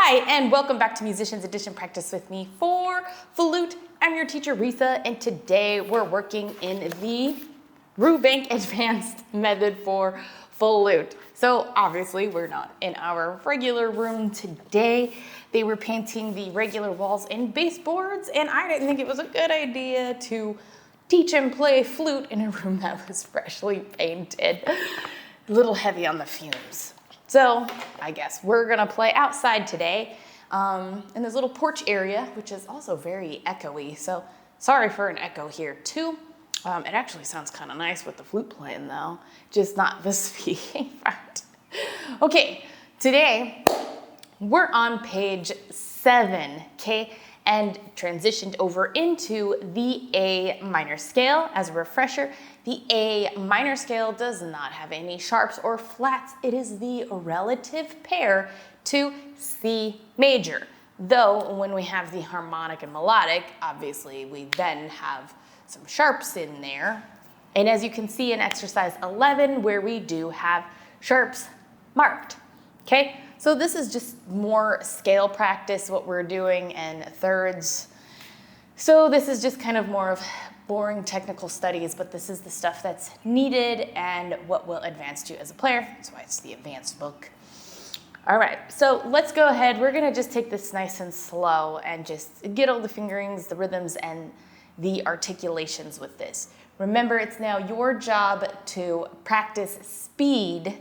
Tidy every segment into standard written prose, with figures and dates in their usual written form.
Hi, and welcome back to Musicians Edition Practice with me for Flute. I'm your teacher, Risa, and today we're working in the Rubank Advanced method for Flute. So obviously we're not in our regular room today. They were painting the regular walls and baseboards, and I didn't think it was a good idea to teach and play flute in a room that was freshly painted. A little heavy on the fumes. So I guess we're gonna play outside today in this little porch area, which is also very echoey. So sorry for an echo here too. It actually sounds kind of nice with the flute playing though, just not the speaking part. Okay, today we're on page 7, okay? And transitioned over into the A minor scale. As a refresher, the A minor scale does not have any sharps or flats. It is the relative pair to C major. Though when we have the harmonic and melodic, obviously we then have some sharps in there. And as you can see in exercise 11, where we do have sharps marked, okay? So this is just more scale practice, what we're doing in thirds. So this is just kind of more of boring technical studies, but this is the stuff that's needed and what will advance you as a player. That's why it's the advanced book. All right, so let's go ahead. We're gonna just take this nice and slow and just get all the fingerings, the rhythms, and the articulations with this. Remember, it's now your job to practice speed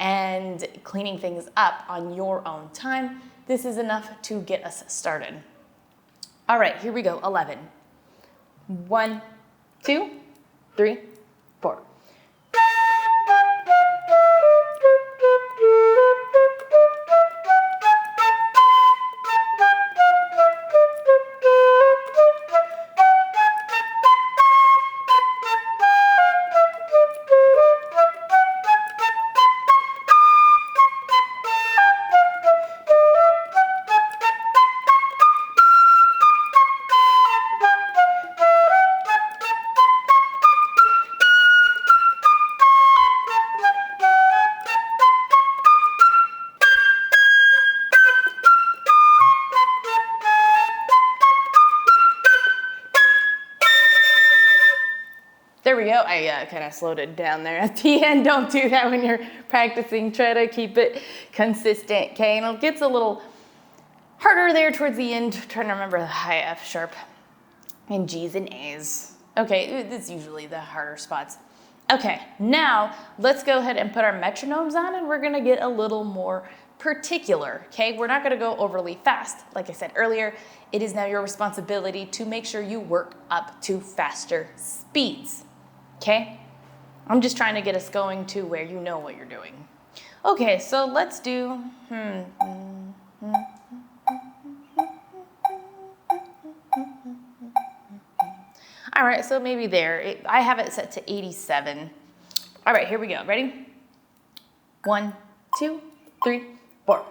and cleaning things up on your own time. This is enough to get us started. All right, here we go, 11. 1, 2, 3, 4. There we go. I kind of slowed it down there at the end. Don't do that when you're practicing. Try to keep it consistent, okay? And it gets a little harder there towards the end. Trying to remember the high F sharp and G's and A's. Okay, it's usually the harder spots. Okay, now let's go ahead and put our metronomes on, and we're gonna get a little more particular, okay? We're not gonna go overly fast. Like I said earlier, it is now your responsibility to make sure you work up to faster speeds. Okay, I'm just trying to get us going to where you know what you're doing. Okay, so let's do, All right, so maybe there. I have it set to 87. All right, here we go. Ready? 1, 2, 3, 4.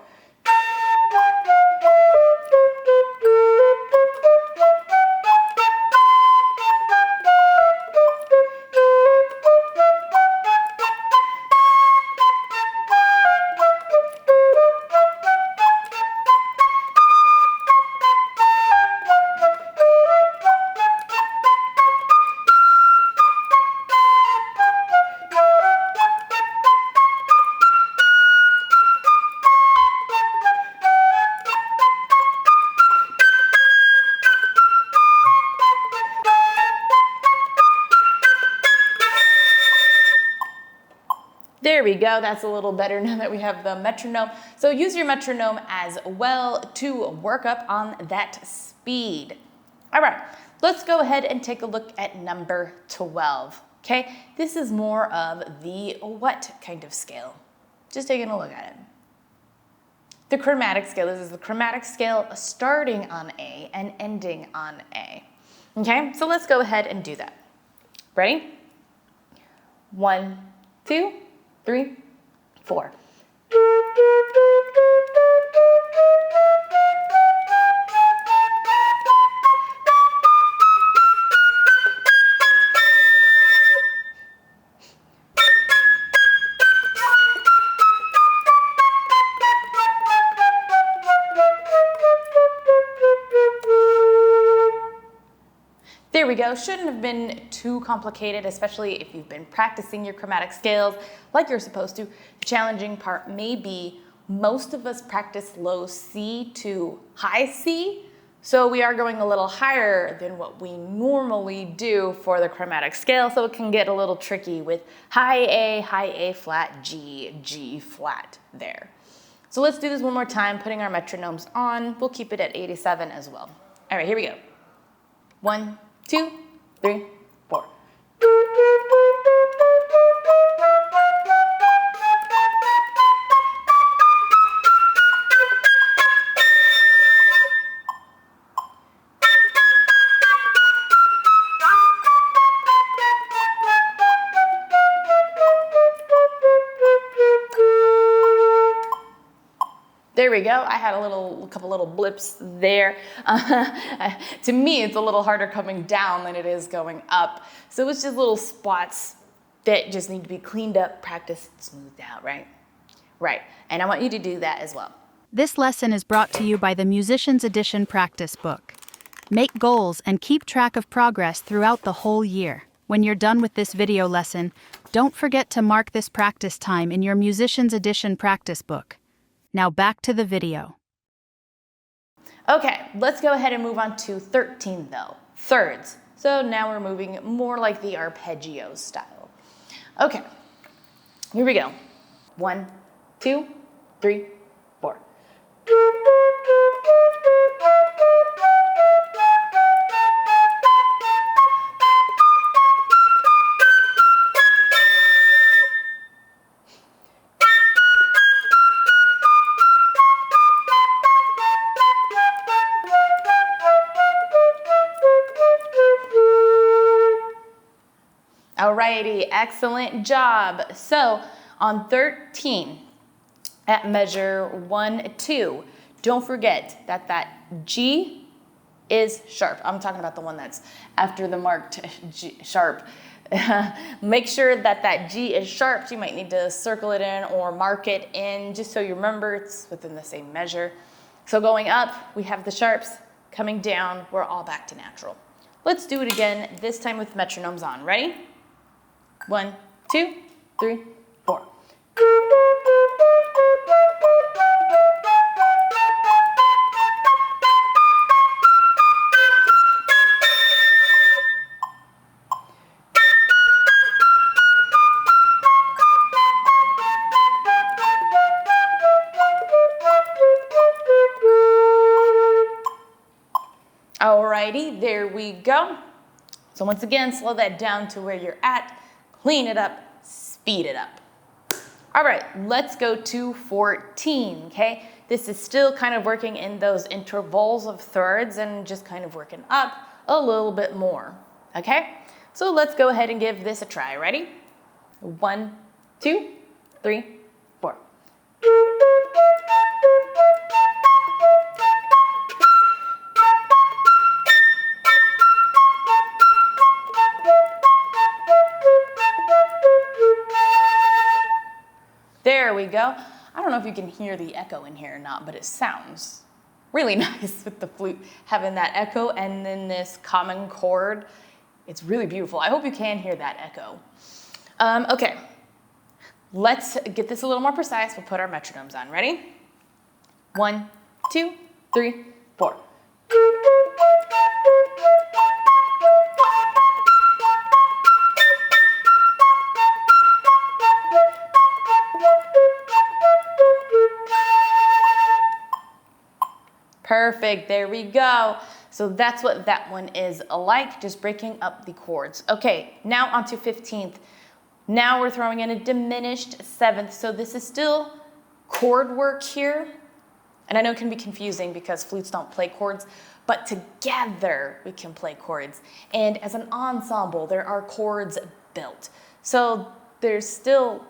There we go, that's a little better now that we have the metronome. So use your metronome as well to work up on that speed. All right, let's go ahead and take a look at number 12, okay? This is more of the what kind of scale? Just taking a look at it. The chromatic scale, this is the chromatic scale starting on A and ending on A. Okay, so let's go ahead and do that. Ready? 1, 2, 3, 4. There we go. Shouldn't have been too complicated, especially if you've been practicing your chromatic scales like you're supposed to. The challenging part may be most of us practice low C to high C, so we are going a little higher than what we normally do for the chromatic scale, so it can get a little tricky with high A flat, G, G flat there. So let's do this one more time, putting our metronomes on. We'll keep it at 87 as well. All right, here we go. 1, 2, 3, 4. There we go. I had a couple little blips there. To me, it's a little harder coming down than it is going up. So it's just little spots that just need to be cleaned up, practiced, smoothed out, right? Right. And I want you to do that as well. This lesson is brought to you by the Musician's Edition practice book. Make goals and keep track of progress throughout the whole year. When you're done with this video lesson, don't forget to mark this practice time in your Musician's Edition practice book. Now back to the video. Okay, let's go ahead and move on to 13 though, thirds. So now we're moving more like the arpeggio style. Okay, here we go. 1, 2, 3, 4. Alrighty, excellent job. So on 13, at measure 1, 2, don't forget that that G is sharp. I'm talking about the one that's after the marked G, sharp. Make sure that that G is sharp. You might need to circle it in or mark it in just so you remember it's within the same measure. So going up, we have the sharps. Coming down, we're all back to natural. Let's do it again, this time with metronomes on. Ready? 1, 2, 3, 4. Alrighty, there we go. So once again, slow that down to where you're at. Clean it up, speed it up. All right, let's go to 14, okay? This is still kind of working in those intervals of thirds and just kind of working up a little bit more, okay? So let's go ahead and give this a try. Ready? 1, 2, 3, 4. There we go. I don't know if you can hear the echo in here or not, but it sounds really nice with the flute having that echo and then this common chord. It's really beautiful. I hope you can hear that echo. Okay, let's get this a little more precise. We'll put our metronomes on. Ready? 1, 2, 3, 4. Perfect, there we go. So that's what that one is like, just breaking up the chords. Okay, now on to 15th. Now we're throwing in a diminished 7th. So this is still chord work here. And I know it can be confusing because flutes don't play chords, but together we can play chords. And as an ensemble, there are chords built. So there's still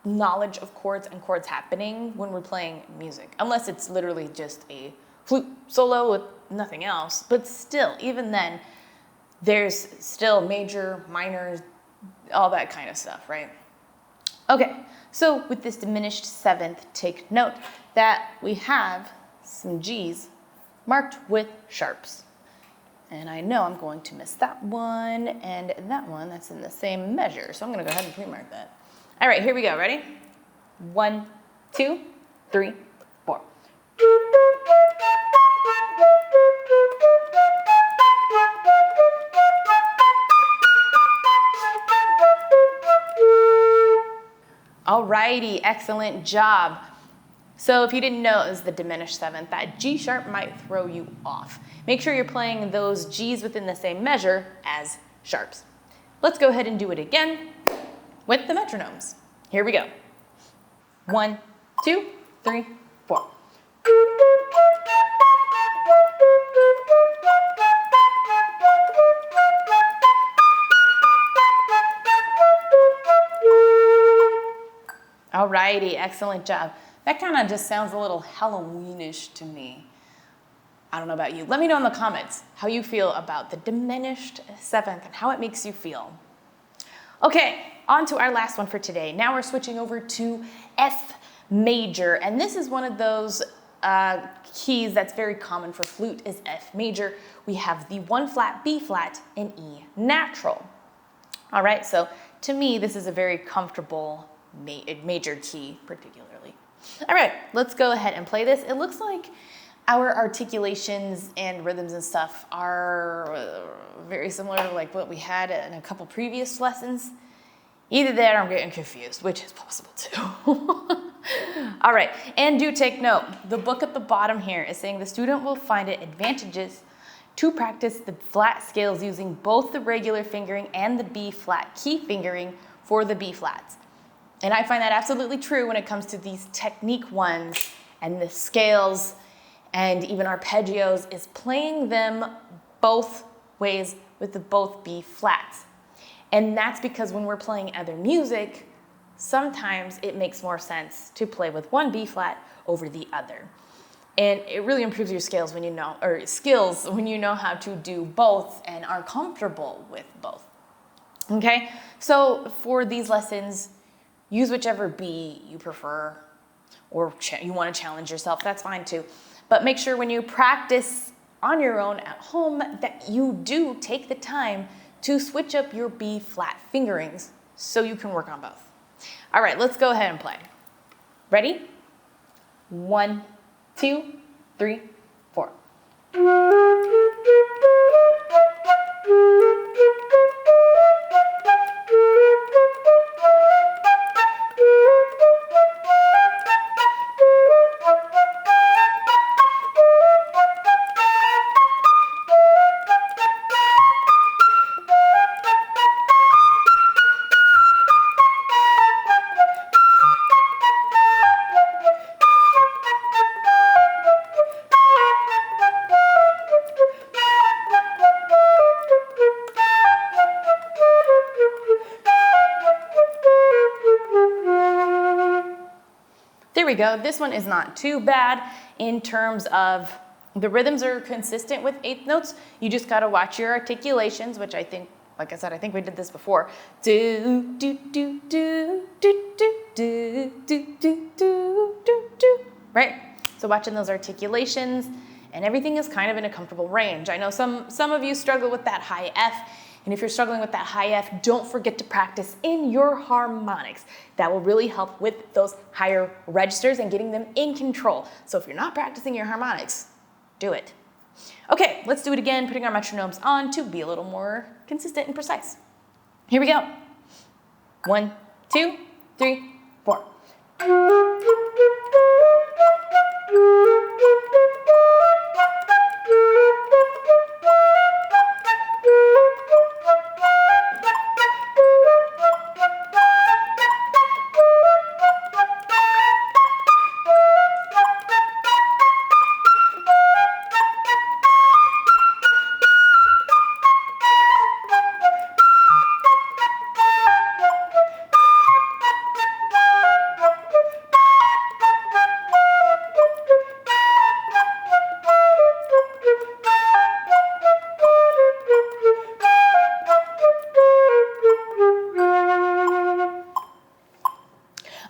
knowledge of chords and chords happening when we're playing music, unless it's literally just a flute solo with nothing else. But still, even then, there's still major, minor, all that kind of stuff, right? Okay, so with this diminished 7th, take note that we have some G's marked with sharps. And I know I'm going to miss that one and that one that's in the same measure. So I'm gonna go ahead and pre-mark that. All right, here we go, ready? 1, 2, 3, 4. Alrighty, excellent job. So if you didn't know it was the diminished seventh, that G sharp might throw you off. Make sure you're playing those G's within the same measure as sharps. Let's go ahead and do it again with the metronomes. Here we go. 1, 2, 3, 4. Alrighty, excellent job. That kind of just sounds a little Halloweenish to me. I don't know about you. Let me know in the comments how you feel about the diminished seventh and how it makes you feel. Okay, on to our last one for today. Now we're switching over to F major, and this is one of those keys that's very common for flute is F major. We have the 1 flat, B flat, and E natural. All right, so to me, this is a very comfortable major key particularly. All right, let's go ahead and play this. It looks like our articulations and rhythms and stuff are very similar to like what we had in a couple previous lessons. Either that or I'm getting confused, which is possible too. All right, and do take note. The book at the bottom here is saying the student will find it advantageous to practice the flat scales using both the regular fingering and the B flat key fingering for the B flats. And I find that absolutely true when it comes to these technique ones and the scales and even arpeggios, is playing them both ways with the both B flats. And that's because when we're playing other music, sometimes it makes more sense to play with one B flat over the other. And it really improves your skills when you know how to do both and are comfortable with both. Okay, so for these lessons, use whichever B you prefer, or you want to challenge yourself, that's fine too. But make sure when you practice on your own at home that you do take the time to switch up your B flat fingerings so you can work on both. All right, let's go ahead and play. Ready? 1, 2, 3, 4. There we go. This one is not too bad in terms of the rhythms are consistent with eighth notes. You just got to watch your articulations, which I think, like I said, I think we did this before. Do, do, do, do, do, do, do, do, do, do, do, right? So watching those articulations and everything is kind of in a comfortable range. I know some of you struggle with that high F. And if you're struggling with that high F, don't forget to practice in your harmonics. That will really help with those higher registers and getting them in control. So if you're not practicing your harmonics, do it. Okay, let's do it again, putting our metronomes on to be a little more consistent and precise. Here we go. 1, 2, 3, 4.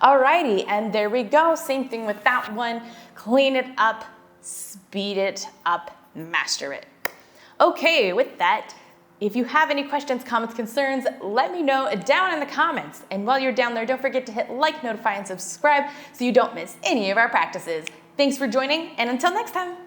Alrighty, and there we go. Same thing with that one. Clean it up, speed it up, master it. Okay, with that, if you have any questions, comments, concerns, let me know down in the comments. And while you're down there, don't forget to hit like, notify, and subscribe so you don't miss any of our practices. Thanks for joining, and until next time.